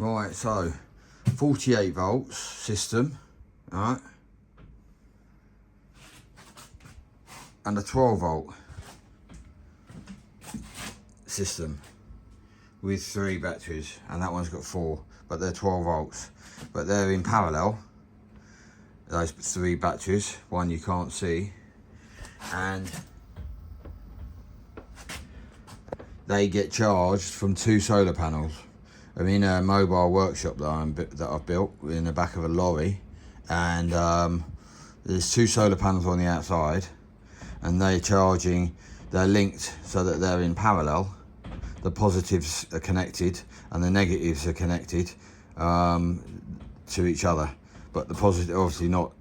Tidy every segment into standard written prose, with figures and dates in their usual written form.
Right, so 48 volts system, right, and a 12 volt system with 3 batteries, and that one's got 4, but they're 12 volts, but they're in parallel, those 3 batteries, one you can't see, and they get charged from 2 solar panels. I'm in a mobile workshop that I've built in the back of a lorry, and there's 2 solar panels on the outside, and they're linked so that they're in parallel. The positives are connected and the negatives are connected to each other, but the positive, obviously not,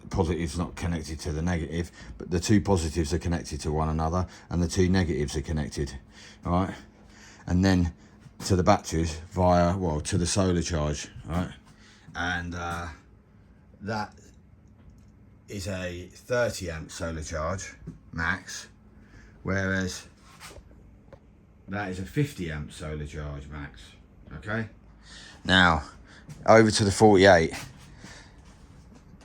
the positive's not connected to the negative, but the 2 positives are connected to one another and the 2 negatives are connected, right? And then to the batteries via, well, to the solar charge, right? And that is a 30 amp solar charge max, whereas that is a 50 amp solar charge max. Okay, now over to the 48.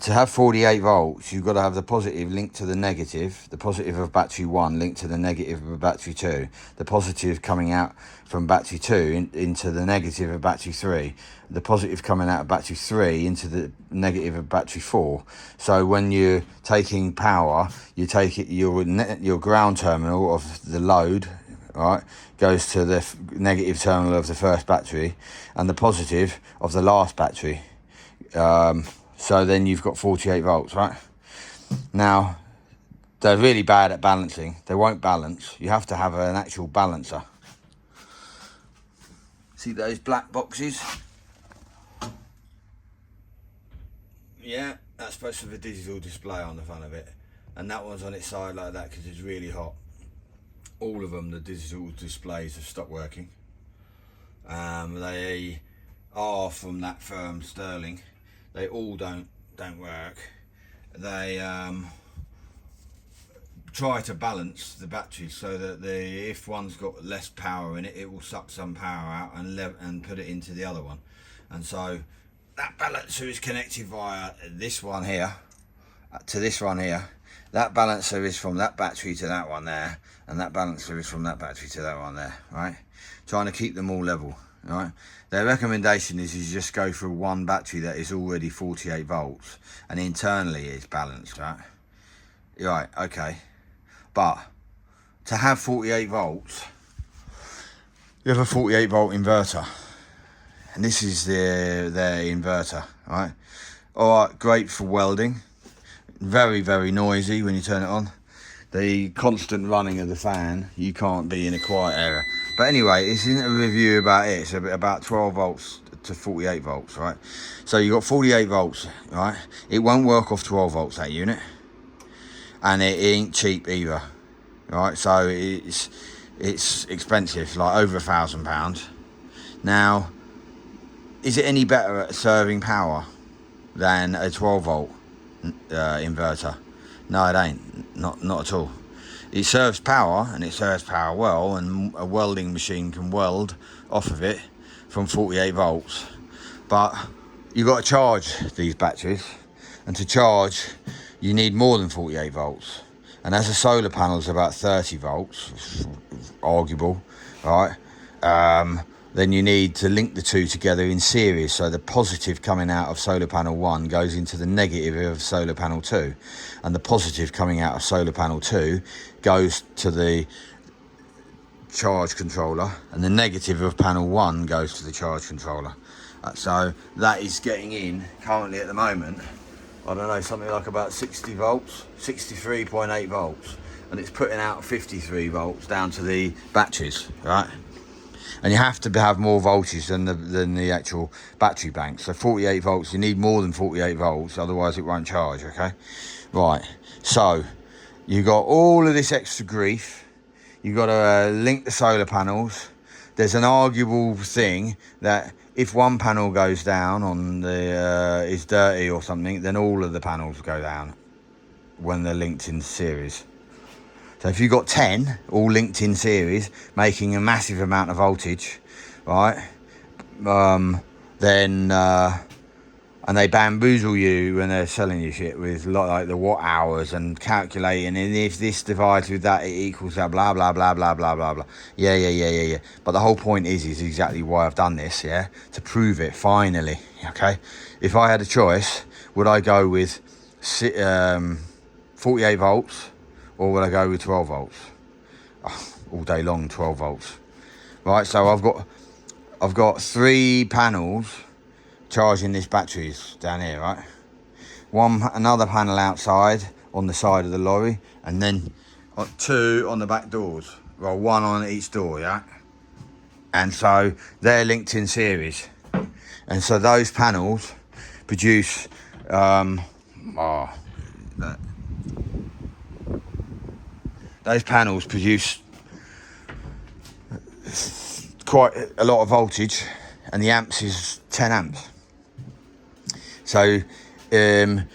To have 48 volts, you've got to have the positive linked to the negative, the positive of battery 1 linked to the negative of battery 2, the positive coming out from battery 2 into the negative of battery 3, the positive coming out of battery 3 into the negative of battery 4. So when you're taking power, you take it, your ground terminal of the load, right, goes to the negative terminal of the first battery and the positive of the last battery. So then you've got 48 volts, right? Now, they're really bad at balancing. They won't balance. You have to have an actual balancer. See those black boxes? Yeah, that's supposed to have a digital display on the front of it. And that one's on its side like that because it's really hot. All of them, the digital displays, have stopped working. They are from that firm, Sterling. They all don't work. They try to balance the batteries so that if one's got less power in it, it will suck some power out and put it into the other one. And so that balancer is connected via this one here to this one here. That balancer is from that battery to that one there, and that balancer is from that battery to that one there, right? Trying to keep them all level. Right, their recommendation is you just go for one battery that is already 48 volts and internally it's balanced, right? Right, okay, but to have 48 volts, you have a 48 volt inverter, and this is their inverter, right? All right, great for welding, very, very noisy when you turn it on. The constant running of the fan, you can't be in a quiet area. But anyway, it's in a review about it. It's about 12 volts to 48 volts, right? So you've got 48 volts, right? It won't work off 12 volts, that unit. And it ain't cheap either, right? So it's expensive, like over £1,000. Now, is it any better at serving power than a 12 volt inverter? No, it ain't. Not at all. It serves power, and it serves power well, and a welding machine can weld off of it from 48 volts. But you've got to charge these batteries, and to charge, you need more than 48 volts. And as a solar panel is about 30 volts, arguable, right? Then you need to link the 2 together in series, so the positive coming out of solar panel 1 goes into the negative of solar panel 2, and the positive coming out of solar panel 2 goes to the charge controller, and the negative of panel 1 goes to the charge controller. So that is getting in currently at the moment, I don't know, something like about 60 volts, 63.8 volts, and it's putting out 53 volts down to the batteries, right? And you have to have more voltage than the actual battery bank. So 48 volts, you need more than 48 volts, otherwise it won't charge, okay? Right, so you got all of this extra grief. You got to link the solar panels. There's an arguable thing that if one panel goes down on the is dirty or something, then all of the panels go down when they're linked in series. So if you've got 10 all linked in series, making a massive amount of voltage, right, then and they bamboozle you when they're selling you shit with like the watt hours and calculating, and if this divides with that, it equals that, blah blah blah blah blah blah blah. Yeah. But the whole point is exactly why I've done this, yeah, to prove it finally. Okay, if I had a choice, would I go with 48 volts or would I go with 12 volts? Oh, all day long, 12 volts. Right, so I've got 3 panels charging these batteries down here, right? Another panel outside on the side of the lorry, and then 2 on the back doors. Well, 1 on each door, yeah? And so they're linked in series. And so those panels produce those panels produce quite a lot of voltage, and the amps is 10 amps. So they're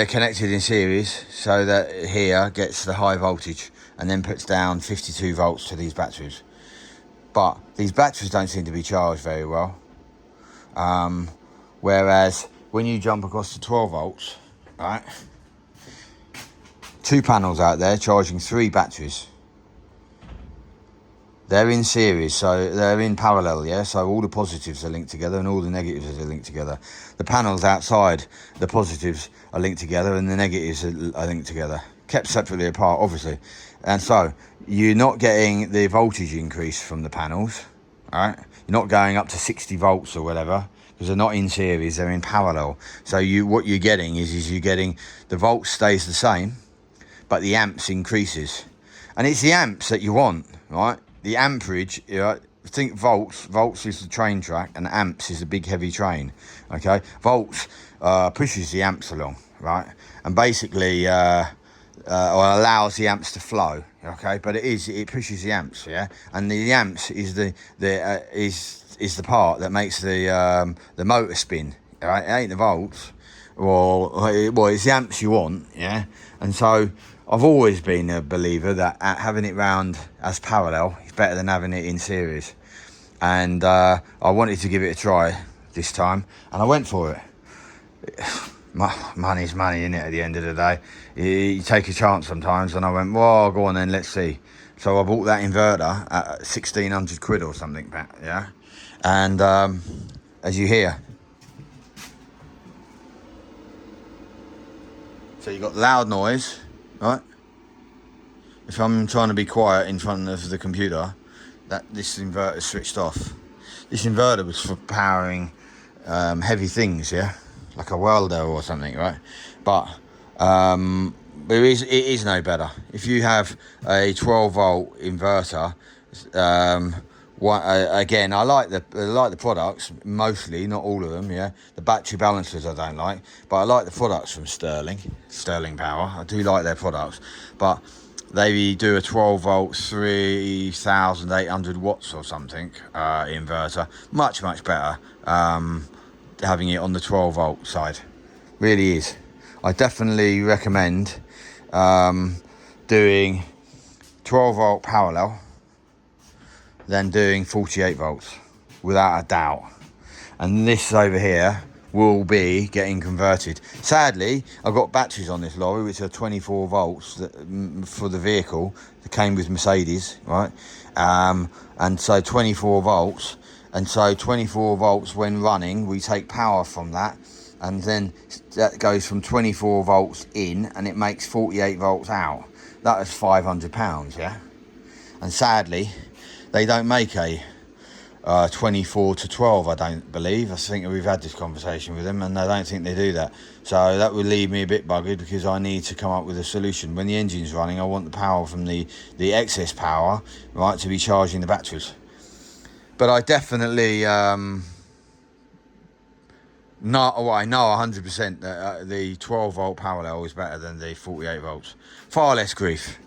connected in series, so that here gets the high voltage and then puts down 52 volts to these batteries. But these batteries don't seem to be charged very well. Whereas when you jump across to 12 volts, right, 2 panels out there charging 3 batteries. They're in series, so they're in parallel, yeah? So all the positives are linked together and all the negatives are linked together. The panels outside, the positives are linked together and the negatives are linked together. Kept separately apart, obviously. And so you're not getting the voltage increase from the panels, all right? You're not going up to 60 volts or whatever, because they're not in series, they're in parallel. So what you're getting is you're getting the volts stays the same, but the amps increases. And it's the amps that you want, right? The amperage, you know, think volts is the train track and amps is the big heavy train, okay? Volts pushes the amps along, right? And basically or allows the amps to flow, okay? But it pushes the amps, yeah? And the amps is the part that makes the motor spin, right? It ain't the volts. Well, it's the amps you want, yeah? And so I've always been a believer that having it round as parallel is better than having it in series. And I wanted to give it a try this time, and I went for it. Money's money, isn't it, at the end of the day? You take a chance sometimes, and I went, well, go on then, let's see. So I bought that inverter at 1,600 quid or something, yeah? And as you hear, so you got loud noise, right? If I'm trying to be quiet in front of the computer, this inverter switched off. This inverter was for powering heavy things, yeah, like a welder or something, right? But it is no better. If you have a 12 volt inverter, again, I like the products mostly, not all of them, yeah. The battery balancers I don't like, but I like the products from Sterling Power. I do like their products, but they do a 12 volt 3,800 watts or something inverter, much better having it on the 12 volt side. Really is. I definitely recommend doing 12 volt parallel than doing 48 volts, without a doubt. And this over here will be getting converted. Sadly, I've got batteries on this lorry which are 24 volts for the vehicle that came with Mercedes, right? And so 24 volts, and so 24 volts when running, we take power from that, and then that goes from 24 volts in and it makes 48 volts out. That is £500, yeah? And sadly, they don't make a 24 to 12, I don't believe. I think we've had this conversation with them, and I don't think they do that. So that would leave me a bit buggered, because I need to come up with a solution. When the engine's running, I want the power from the excess power, right, to be charging the batteries. But I definitely I know 100% that the 12 volt parallel is better than the 48 volts. Far less grief.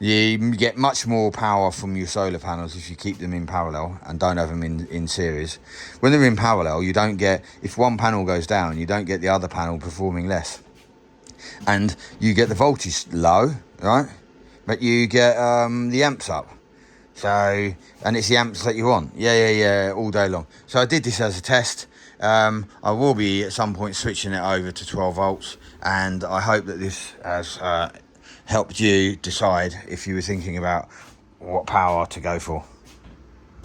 You get much more power from your solar panels if you keep them in parallel and don't have them in series. When they're in parallel, you don't get, if one panel goes down, you don't get the other panel performing less. And you get the voltage low, right? But you get the amps up. So, and it's the amps that you want. Yeah, all day long. So I did this as a test. I will be at some point switching it over to 12 volts, and I hope that this has helped you decide if you were thinking about what power to go for.